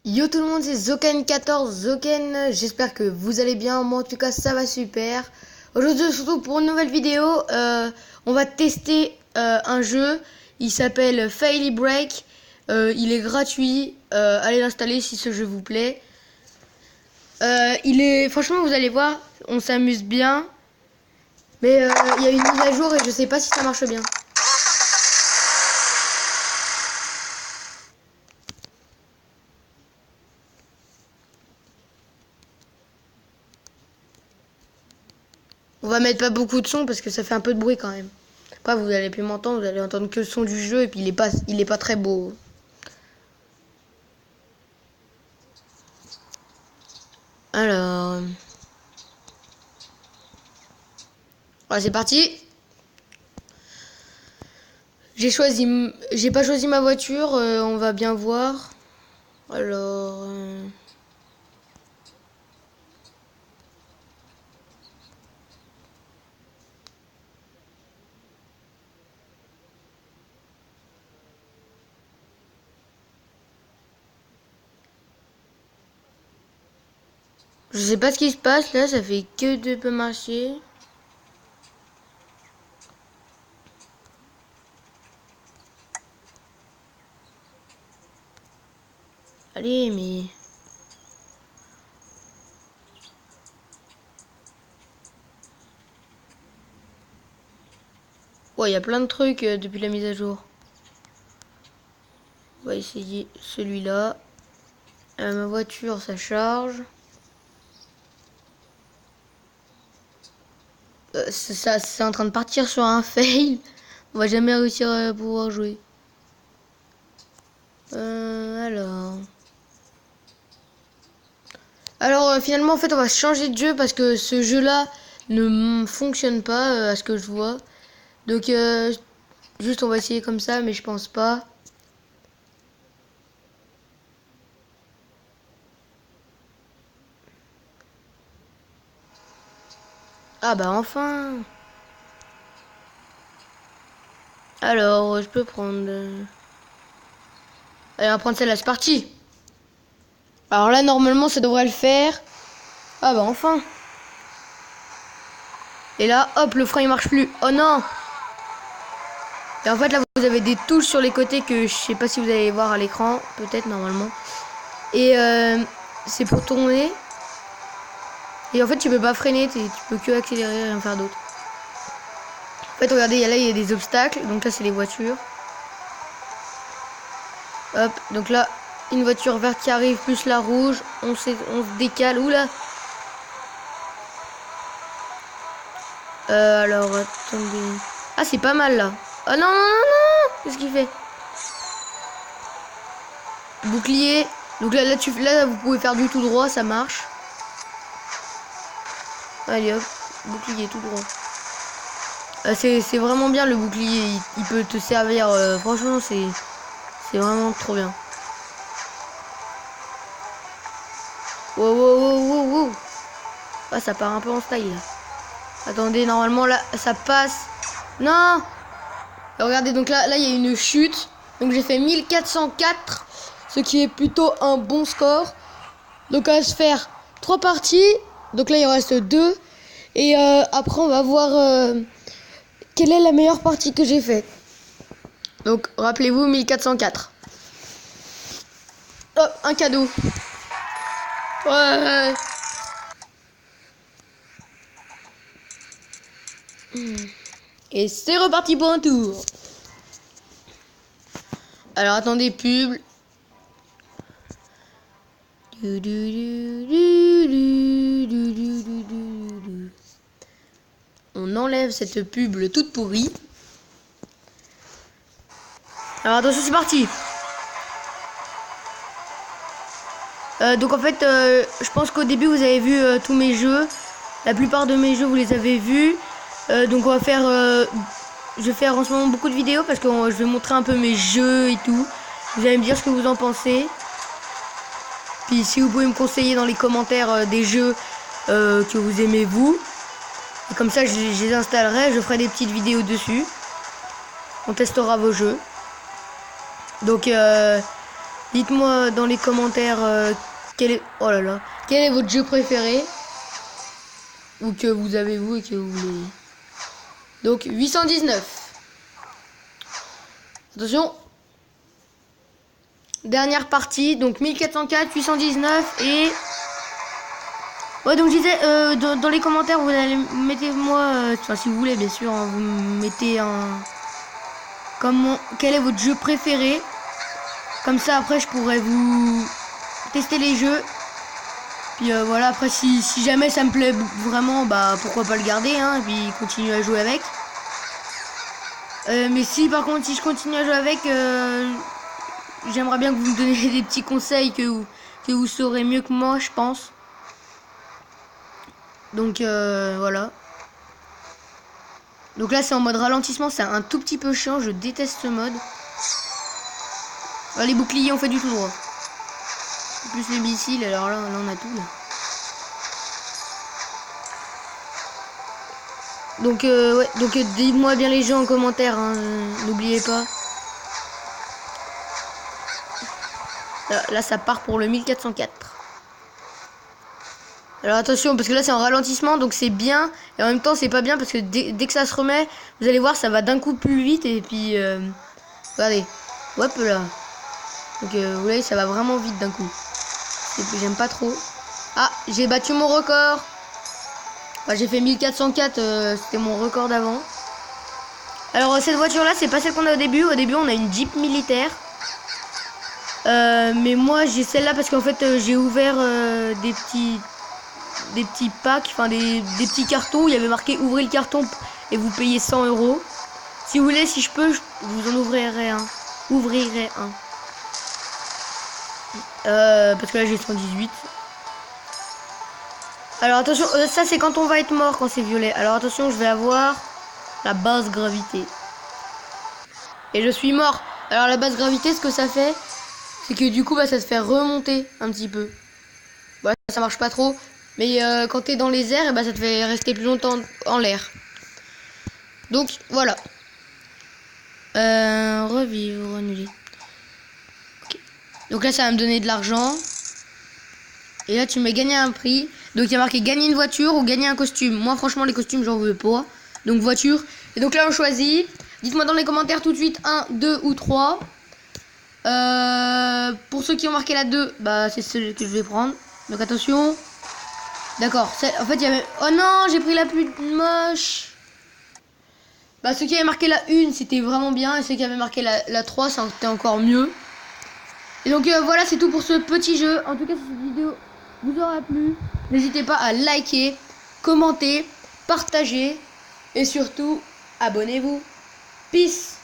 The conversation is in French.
Yo tout le monde, c'est Zoken14, Zoken, j'espère que vous allez bien, moi en tout cas ça va super. Aujourd'hui on se retrouve pour une nouvelle vidéo, on va tester un jeu, il s'appelle Faily Break, il est gratuit, allez l'installer si ce jeu vous plaît. Franchement vous allez voir, on s'amuse bien, mais il y a une mise à jour et je sais pas si ça marche bien. On va mettre pas beaucoup de son parce que ça fait un peu de bruit quand même. Après vous allez plus m'entendre, vous allez entendre que le son du jeu et puis il est pas très beau. Alors, voilà, c'est parti. J'ai pas choisi ma voiture, on va bien voir. Alors, je sais pas ce qui se passe là, ça fait que de pas marcher. Allez, mais ouais, il y a plein de trucs depuis la mise à jour. On va essayer celui-là. Ma voiture, ça charge. C'est en train de partir sur un fail. On va jamais réussir à pouvoir jouer. Alors finalement en fait on va changer de jeu parce que ce jeu là ne fonctionne pas à ce que je vois. Donc juste on va essayer comme ça mais je pense pas. Ah bah enfin. Alors je peux prendre... Allez on va prendre celle-là, c'est parti. Alors là normalement ça devrait le faire. Ah bah enfin. Et là hop le frein il marche plus. Oh non. Et en fait là vous avez des touches sur les côtés que je sais pas si vous allez voir à l'écran. Peut-être normalement. Et c'est pour tourner. Et en fait tu peux pas freiner, tu peux que accélérer et rien faire d'autre. En fait regardez là il y a des obstacles. Donc là c'est les voitures. Hop, donc là une voiture verte qui arrive plus la rouge. On se décale. Oula. Alors attendez. Ah c'est pas mal là. Oh non non non non. Qu'est-ce qu'il fait? Bouclier. Donc là vous pouvez faire du tout droit, ça marche. Allez hop, bouclier tout droit. C'est vraiment bien le bouclier, il peut te servir, franchement c'est vraiment trop bien. Wow wow wow wow wow. Ah ça part un peu en style là. Attendez, normalement là ça passe. Non. Regardez, donc là il y a une chute. Donc j'ai fait 1404, ce qui est plutôt un bon score. Donc on va se faire 3 parties. Donc là il en reste 2. Et après on va voir quelle est la meilleure partie que j'ai faite. Donc rappelez-vous 1404. Oh, un cadeau. Ouais. Et c'est reparti pour un tour. Alors attendez, pub. On enlève cette pub toute pourrie. Alors attention, c'est parti. Donc en fait, je pense qu'au début vous avez vu tous mes jeux. La plupart de mes jeux vous les avez vus. Donc on va faire... je vais faire en ce moment beaucoup de vidéos parce que je vais montrer un peu mes jeux et tout. Vous allez me dire ce que vous en pensez. Puis si vous pouvez me conseiller dans les commentaires des jeux que vous aimez vous. Et comme ça je les installerai, je ferai des petites vidéos dessus. On testera vos jeux. Donc Dites-moi dans les commentaires quel est... Oh là là. Quel est votre jeu préféré? Ou que vous avez vous et que vous voulez. Donc 819. Attention. Dernière partie. Donc 1404, 819 et... Ouais, donc je disais, dans les commentaires, vous allez mettez-moi, enfin si vous voulez bien sûr, hein, vous mettez un... Quel est votre jeu préféré? Comme ça après je pourrais vous tester les jeux. Puis voilà, après si jamais ça me plaît vraiment, bah pourquoi pas le garder, hein, et puis continuer à jouer avec. Mais si par contre si je continue à jouer avec, j'aimerais bien que vous me donniez des petits conseils que vous saurez mieux que moi, je pense. Donc voilà. Donc là c'est en mode ralentissement, c'est un tout petit peu chiant, je déteste ce mode. Les boucliers on fait du tout droit. Plus les missiles, alors là on a tout là. Donc ouais, donc dites-moi bien les jeux en commentaire, hein, n'oubliez pas. Là ça part pour le 1404. Alors attention parce que là c'est en ralentissement donc c'est bien et en même temps c'est pas bien parce que dès que ça se remet, vous allez voir ça va d'un coup plus vite et puis regardez, hop là. Donc vous voyez ça va vraiment vite d'un coup. J'aime pas trop. Ah j'ai battu mon record. Bah, j'ai fait 1404, c'était mon record d'avant. Alors cette voiture là c'est pas celle qu'on a au début. Au début on a une Jeep militaire. Mais moi j'ai celle-là parce qu'en fait j'ai ouvert des petits packs, enfin des petits cartons où il y avait marqué ouvrez le carton et vous payez 100 €. Si vous voulez, si je peux, je vous en ouvrirai un. Parce que là j'ai 118. Alors attention, ça c'est quand on va être mort quand c'est violet. Alors attention, je vais avoir la basse gravité. Et je suis mort. Alors la basse gravité, ce que ça fait, c'est que du coup bah, ça te fait remonter un petit peu. Bah, ça marche pas trop. Mais quand t'es dans les airs, bah, ça te fait rester plus longtemps en l'air. Donc voilà. Revivre, annuler. Okay. Donc là ça va me donner de l'argent. Et là tu mets gagner un prix. Donc il y a marqué gagner une voiture ou gagner un costume. Moi franchement les costumes j'en veux pas. Donc voiture. Et donc là on choisit. Dites-moi dans les commentaires tout de suite 1, 2 ou 3. Pour ceux qui ont marqué la 2, bah c'est celui que je vais prendre. Donc attention. D'accord. En fait il y avait... Oh non, j'ai pris la plus moche. Bah ceux qui avaient marqué la 1 c'était vraiment bien. Et ceux qui avaient marqué la 3 c'était encore mieux. Et donc voilà c'est tout pour ce petit jeu. En tout cas si cette vidéo vous aura plu, n'hésitez pas à liker, commenter, partager et surtout abonnez-vous. Peace.